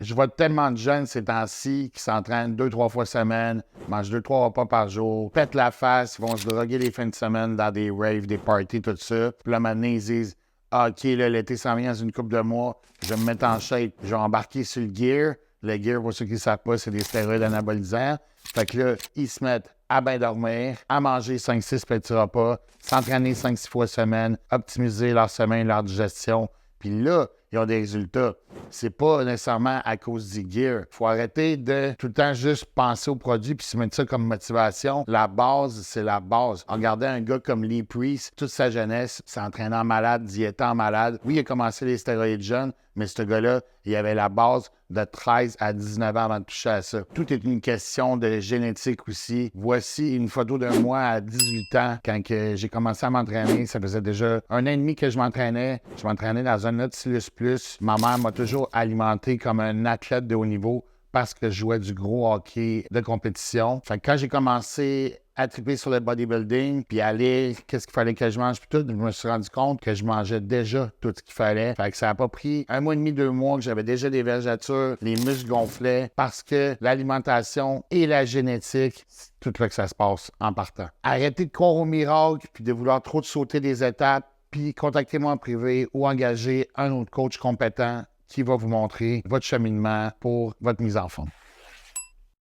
Je vois tellement de jeunes ces temps-ci qui s'entraînent 2-3 fois semaine, mangent 2-3 repas par jour, pètent la face, ils vont se droguer les fins de semaine dans des raves, des parties, tout ça. Puis là, maintenant, ils disent ah, OK, là, l'été s'en vient dans une couple de mois, je vais me mettre en shape, je vais embarquer sur le gear. Le gear, pour ceux qui ne savent pas, c'est des stéroïdes anabolisants. Fait que là, ils se mettent à bien dormir, à manger 5-6 petits repas, s'entraîner 5-6 fois semaine, optimiser leur semaine, leur digestion. Puis là, ils ont des résultats. C'est pas nécessairement à cause du gear. Faut arrêter de tout le temps juste penser au produit puis se mettre ça comme motivation. La base, c'est la base. Regardez un gars comme Lee Priest, toute sa jeunesse, s'entraînant malade, diétant malade. Oui, il a commencé les stéroïdes jeunes, mais ce gars-là, il avait la base de 13 à 19 ans avant de toucher à ça. Tout est une question de génétique aussi. Voici une photo de moi à 18 ans. Quand j'ai commencé à m'entraîner, ça faisait déjà 1 an et demi que je m'entraînais. Je m'entraînais dans un Nautilus Plus. Ma mère m'a toujours alimenté comme un athlète de haut niveau parce que je jouais du gros hockey de compétition. Fait que quand j'ai commencé à triper sur le bodybuilding, puis aller, qu'est-ce qu'il fallait que je mange, puis tout, je me suis rendu compte que je mangeais déjà tout ce qu'il fallait. Fait que ça n'a pas pris 1 mois et demi, 2 mois que j'avais déjà des vergetures, les muscles gonflaient, parce que l'alimentation et la génétique, c'est tout là que ça se passe en partant. Arrêtez de croire au miracle, puis de vouloir trop de sauter des étapes, puis contactez-moi en privé ou engagez un autre coach compétent qui va vous montrer votre cheminement pour votre mise en forme.